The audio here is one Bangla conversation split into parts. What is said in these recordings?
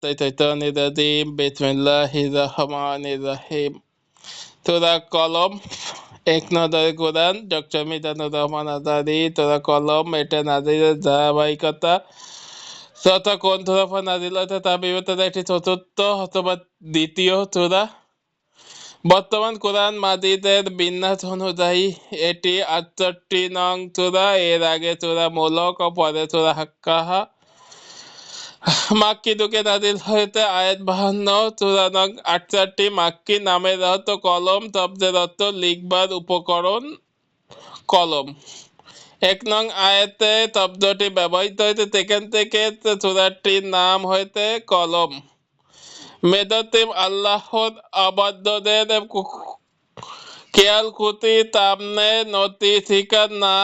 Shaitanirrajim. Bismillahirrahmanirrahim. তোরা কলম এক নজরে কোরআন ডক্টর মিজানুর রহমান আজারি। তোরা কলম এটা নাজিরের ধারাবাহিকতা যথা গ্রন্থ রফা নাজিল হয়েছে তার বিবর্তনে একটি চতুর্থ অথবা দ্বিতীয় সূরা। বর্তমান কোরআন মাজিদের বিন্যাস অনুযায়ী এটি 68 নং সূরা। এর আগে সূরা মুলক ও পরে সূরা হাক্কাহা। মাক্কি যুগে নাজিল হয়েছে। আয়াত 52, সূরা নং 68। মাক্কি নামের অর্থ কলম, শব্দের অর্থ লিখবার উপকরণ কলম। 1 নং আয়াতে শব্দটি ব্যবহৃত হয়েছে, সেখান থেকে সূরাটির নাম হয়েছে কলম। মেদতিম আল্লাহর অবাধ্যদের খেয়াল ক্ষতি সামনে নতি শিকার না।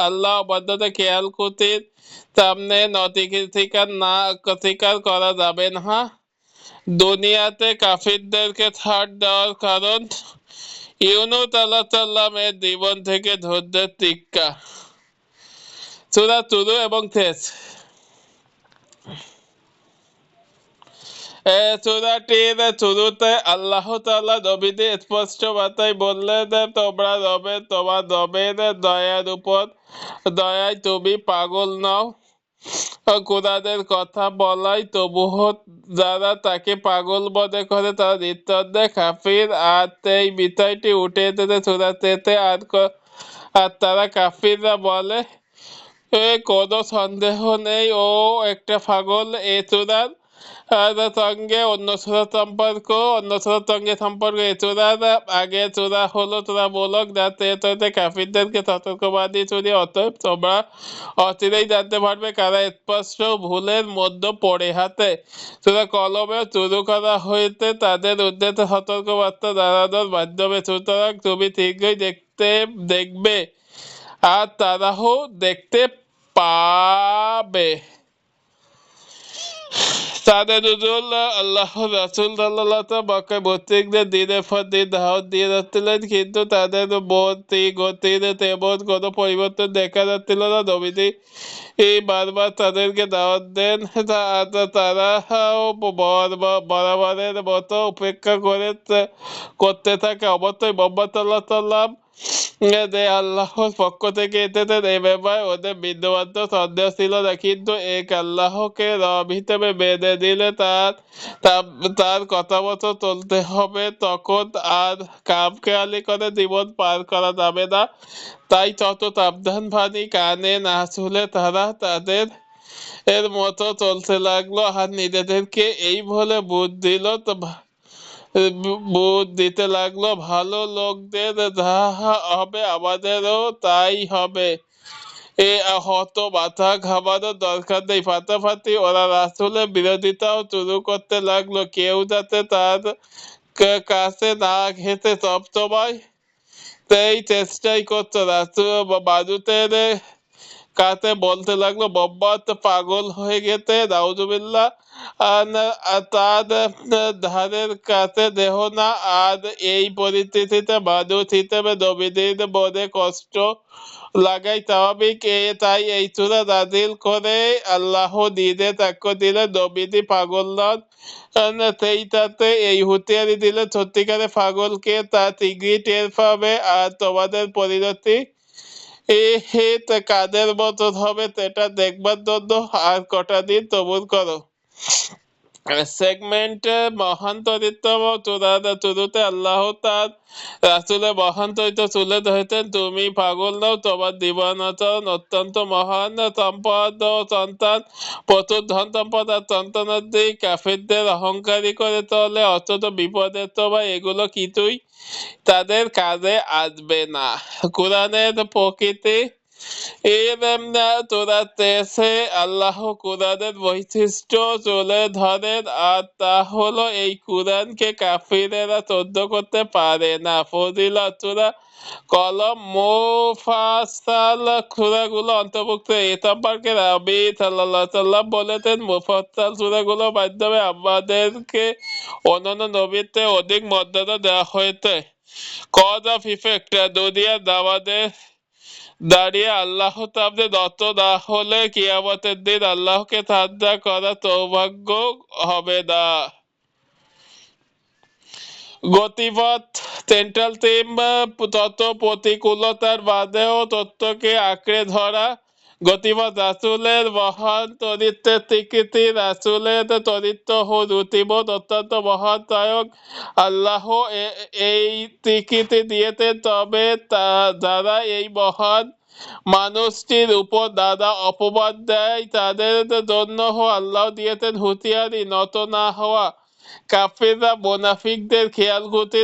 আল্লাহ অবাধ্যদের খেয়াল ক্ষতির সামনে নতি শিকার না স্বীকার করা যাবে না। দুনিয়াতে কাফিরদেরকে ছাড় দেওয়ার কারণ ইউনূস আলাইহিস সালামের জীবন থেকে ধৈর্যের শিক্ষা। সূরা শুরু এবং শেষ। সূরাটির শুরুতে আল্লাহ তাআলা নবীদের স্পষ্ট বার্তায় বললেন, তোমরা তোমার রবের দয়ার উপর দয়ায় তুমি পাগল নও। কোরআনের কথা বলাই তবুও যারা তাকে পাগল মনে করে তারা নিঃসন্দেহে কাফির। আর এই বিষয়টি উঠে এসেছে সূরাতে। আর তারা কাফিররা বলে কোনো সন্দেহ নেই ও একটা পাগল। এ সূরার সঙ্গে অন্য সূরার সম্পর্ক। এ সূরার আগে সূরা হলো সূরা মুলক, যাতে কাফিরদেরকে সতর্কবাণী শুনি। অতএব তোমরা অচিরেই জানতে পারবে কারা স্পষ্ট ভুলের মধ্যে পড়ে হাতে। সূরা কলমে শুরু করা হয়েছে তাদের উদ্দেশ্যে সতর্কবার্তা জানানোর মাধ্যমে। সুতরাং তুমি শীঘ্রই দেখবে আর তারাও দেখতে পাবে। তাদের নজরুল আল্লাহর রাসূল সাল্লাল্লাহু আলাইহি ওয়াসাল্লাম মক্কায় মুশরিকদের দিনের পর দিন দাওয়াত দিয়ে যাচ্ছিলেন, কিন্তু তাদের গতির তেমন কোনো পরিবর্তন দেখা যাচ্ছিল না। নবীজি বারবার তাদেরকে দাওয়াত দেন, তারাও বরাবরের মতো উপেক্ষা করতে থাকে। অবশ্যই মুহাম্মদ সাল্লাল্লাহু আলাইহি ওয়াসাল্লাম যে আল্লাহর পক্ষ থেকে এসেছেন এ ব্যাপারে ওদের বিন্দুমাত্র সন্দেহ ছিল না। কিন্তু এক আল্লাহকে রব হিসেবে মেনে নিলে তার কথা মতো চলতে হবে। তখন আর খামখেয়ালি করে জীবন পার করা যাবে না। তাই যত সাবধান বাণী কানে না শুনে তারা তাদের মতো চলতে লাগলো আর নিজেদেরকে এই বলে বুঝ দিতে লাগলো, ভালো লোকদের যা হবে আমাদেরও তাই হবে। এ হত মাথা ঘামানোর দরকার নেই। ফাটাফাটি ওরা রাসূলের বিরোধিতাও শুরু করতে লাগলো, কেউ যাতে তার কাছে না ঘেঁষে সবসময় সেই চেষ্টাই করতো। রাসূল বাজুতের কাছে বলতে লাগলো, মোহাম্মদ পাগল হয়ে গেছে, নাউজুবিল্লাহ। তার ধারের কাছে দেহ না। আর এই পরিস্থিতিতে মানুষ হিসেবে নবীদের মনে কষ্ট লাগাই স্বাভাবিক। তাই এই সূরা নাযিল করে আল্লাহ নিজে সাক্ষ্য দিলেন নবীজি পাগল নন। সেইটাতে এই হুঁশিয়ারি দিলেন, সত্যিকারে পাগলকে তা শীঘ্রই টের পাবে। আর তোমাদের পরিণতি কাদের মতন হবে সেটা দেখবার জন্য আর কটা দিন সবুর করো। সেগমেন্টে মহান চরিত্র শুরুতে আল্লাহ তার রাসূলের মহান চরিত্র তুলে ধরেছেন। তুমি পাগল নও, তোমার জীবনাচরণ অত্যন্ত মহান। সম্পদ ও সন্তান, প্রচুর ধন সম্পদ আর সন্তানাদি কাফিরদের অহংকারী করে তোলে, অথচ বিপদের সময় এগুলো কিছুই তাদের কাজে আসবে না। কোরআনের প্রকৃতি তোরাতে এসে আল্লাহ কোরআনের বৈশিষ্ট্য তুলে ধরেন, আর তা হলো এই কোরআনকে কাফিরেরা সহ্য করতে পারে না। ফজিলত সূরা কলম মুফাসসাল সূরাগুলো অন্তর্ভুক্ত। এ সম্পর্কে নবী সাল্লাল্লাহু আলাইহি ওয়াসাল্লাম বলেছেন, মুফাসসাল সূরাগুলোর মাধ্যমে আমাদেরকে অন্যান্য নবীর চেয়ে অধিক মর্যাদা দেওয়া হয়েছে। কজ অফ ইফেক্ট, দুনিয়ার দাঁড়িয়ে আল্লাহ তাআলার নত না হলে কিয়ামতের দিন আল্লাহকে সাজদা করা সৌভাগ্য হবে না। গতিপথ সেন্ট্রাল থিম তত প্রতিকূলতার বাদেও তত্ত্বকে আঁকড়ে ধরা। গতিপথ রাসূলের মহান চরিত্রের স্বীকৃতি। রাসূলের চরিত্র ও রুচিবোধ অত্যন্ত মহানায়ক। আল্লাহ এই স্বীকৃতি দিয়েছেন, তবে যারা এই মহান মানুষটির উপর দাদা অপবাদ দেয় তাদের জন্য আল্লাহ দিয়েছেন হুঁশিয়ারি, নত না হওয়া। কাফেররা মোনাফিকদের খেয়াল করতে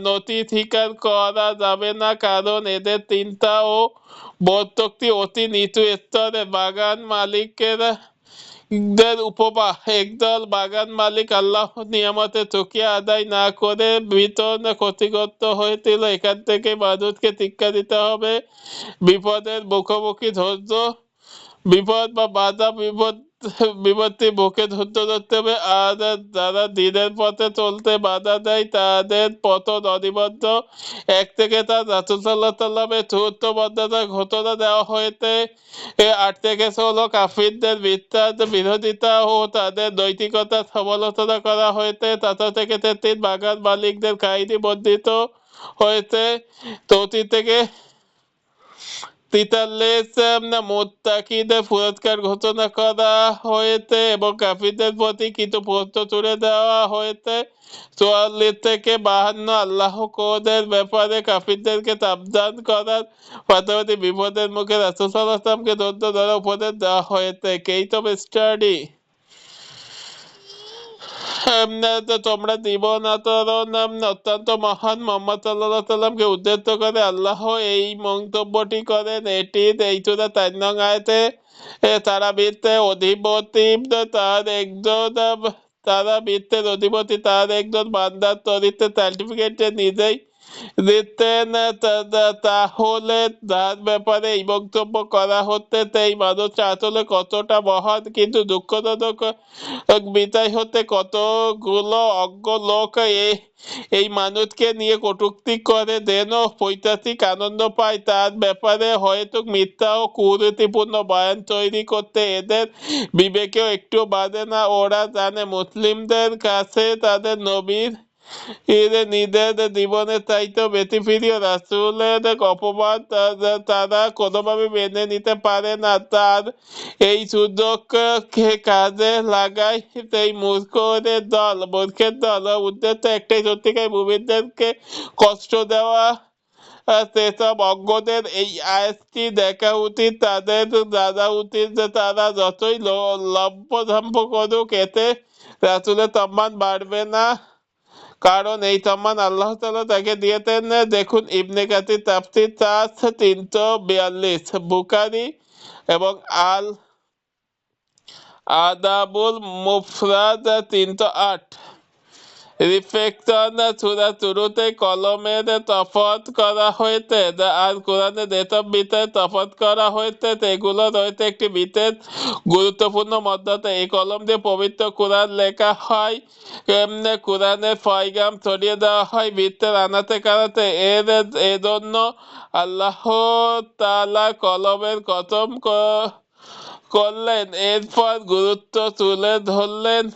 নতি স্বীকার করা যাবে না, কারণ এদের চিন্তা ও বোধশক্তি অতি নিচু স্তরে। বাগান মালিকেরা দের উপমা, একদল বাগান মালিক আল্লাহ নিয়ামতের চুকিয়া আদায় না করে বিতরণ ক্ষতিগ্রস্ত হয়েছিল। এখান থেকে মানুষকে শিক্ষা দিতে হবে বিপদের মুখোমুখি ধৈর্য, বিপদ বা বাধা বিপত্তি বুকে ধরতে ধরতে হবে। আর যারা দিনের পথে চলতে বাধা দেয় তাদের পতন অনিবার্য। এক থেকে তার রাসূল সাল্লাল্লাহু আলাইহি সাল্লামের চতুর্থ বর্ণনার ঘোষণা দেওয়া হয়েছে। 8 থেকে 16 কাফিরদের মিথ্যা বিরোধিতা ও তাদের নৈতিকতার সমালোচনা করা হয়েছে। 17 থেকে 33 বাগান মালিকদের কাহিনী বর্ণিত হয়েছে। 34 থেকে 43 মুত্তাকিদের পুরস্কার ঘোষণা করা হয়েছে এবং কাফিরদের প্রতি কিছু প্রশ্ন ছুড়ে দেওয়া হয়েছে। 44 থেকে 52 আল্লাহ কোদের ব্যাপারে কাফিরদেরকে সাবধান করার পাশাপাশি বিপদের মুখে রাসূল সাল্লাল্লাহু আলাইহি ওয়াসাল্লামকে ধৈর্য ধরার উপদেশ দেওয়া হয়েছে। কেইট অফ স্টাডি, তোমরা জীবন আচরণ অত্যন্ত মহান মোহাম্মদ সাল্লাল্লাহু আলাইহি সাল্লামকে উদ্দেশ্য করে আল্লাহ এই মন্তব্যটি করেন। এটি এই সূরা 4 নং আয়াতে তারা বৃত্তের অধিপতি তার একজন তারা বৃত্তের অধিপতি তার একজন বান্দার চরিত্রের সার্টিফিকেট নিজেই দিতেন। তাহলে তার ব্যাপারে এই বক্তব্য করা হচ্ছে এই মানুষ আসলে কতটা মহান, কিন্তু দুঃখজনক বিদায় হতে কতগুলো অজ্ঞ লোক এই মানুষকে নিয়ে কটূক্তি করে যেন পৈশাচিক আনন্দ পায়। তার ব্যাপারে হয়তো মিথ্যা ও কুরুচিপূর্ণ বয়ান তৈরি করতে এদের বিবেকেও একটু বাধে না। ওরা জানে মুসলিমদের কাছে তাদের নবীর নিজের জীবনের চাইতেও বেশি প্রিয়। রাসূলের অপবাদ তারা কোনোভাবে মেনে নিতে পারে না। তার এই সুযোগকে কাজে লাগায় সেই মূর্খের দল উদ্দেশ্য একটাই, সত্যিকার মুমিনদেরকে কষ্ট দেওয়া। সেসব অজ্ঞদের এই আয়াতটি দেখা উচিত, তাদের জানা উচিত যে তারা যতই লম্পঝম্প করুক এতে রাসূলের সম্মান বাড়বে না, কারণ এই সম্মান আল্লাহ তাআলা তাকে দিয়েছেন। দেখুন ইবনে কাসির তাফসীর 342, বুখারী এবং আল আদাবুল মুফরাদ 308। রিফ্লেকশন, সূরা শুরুতে কলমের তফাৎ করা হয়েছে আর কোরআনে যেসব বিষয়ে তফাৎ করা হয়েছে সেগুলো রয়েছে একটি বিশেষ গুরুত্বপূর্ণ মধ্যে। এই কলম দিয়ে পবিত্র কোরআন লেখা হয়, কোরআনের পয়গাম ছড়িয়ে দেওয়া হয় বৃত্তের আনাতে কানাতে। এজন্য আল্লাহ তাআলা কলমের কসম করলেন, এরপর গুরুত্ব তুলে ধরলেন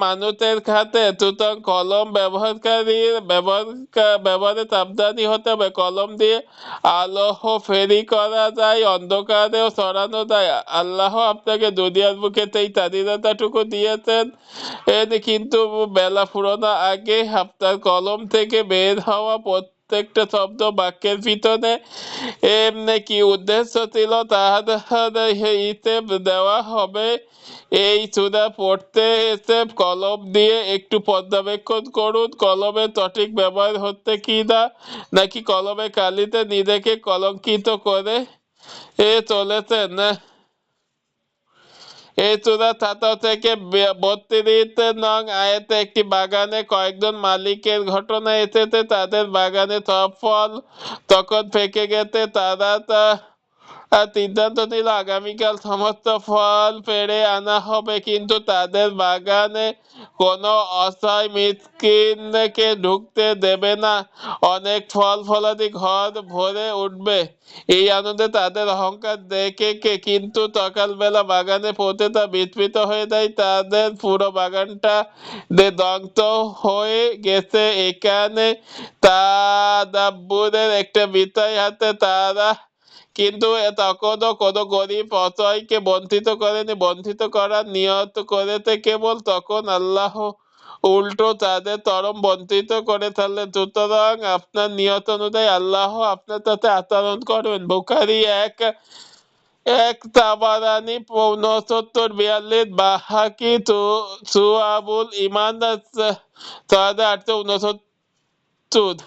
মানুষের খাতে। সুতরাং কলম ব্যবহারে সাবধানী হতে হবে। কলম দিয়ে আলোহ ফেরি করা যায়, অন্ধকারেও সরানো যায়। আল্লাহ আপনাকে দুনিয়ার বুকে এই স্বাধীনতাটুকু দিয়েছেন, কিন্তু বেলা ফুরোনোর আগে আপনার কলম থেকে বের হওয়া প্রত্যেকটা শব্দ বাক্যের ভিতরে কি উদ্দেশ্য ছিল তাহার হিসেব দেওয়া হবে। এই সূরা পড়তে এসে কলম দিয়ে একটু পর্যবেক্ষণ করুন কলমের সঠিক ব্যবহার হচ্ছে কিনা, নাকি কলমের কালিতে নিজেকে কলঙ্কিত করে চলেছেন। এই সূরা 17 থেকে 32 নং আয়াতে একটি বাগানে কয়েকজন মালিকের ঘটনা এসেছে। তাদের বাগানে সব ফল তখন পেকে গেছে। তারা সিদ্ধান্ত নিল আগামীকাল সমস্ত ফল পেড়ে আনা হবে, কিন্তু তাদের বাগানে কোনো অসহায় মিসকিনকে ঢুকতে দেবে না। অনেক ফল ফলাদি ঘর ভরে উঠবে। এই আনন্দে তাদের অহংকার দেখে কিন্তু সকালবেলা বাগানে পৌঁছে তা বিস্মিত হয়ে যায়। তাদের পুরো বাগানটা ধ্বংস হয়ে গেছে। এখানে তাদাব্বুরের একটা বিষয় হাতে তারা কিন্তু তখনও কোনো গরিব অসহায়কে বঞ্চিত করেনি। বঞ্চিত করার নিয়ত করেছে কেবল, তখন আল্লাহ উল্টো তাদের চরম বঞ্চিত করে ফেললেন। সুতরাং আপনার নিয়ত অনুযায়ী আল্লাহ আপনার সাথে আচরণ করবেন। বুখারী 1 তাবারানী 69-42, বাহাকি সুআবুল ইমান 6869।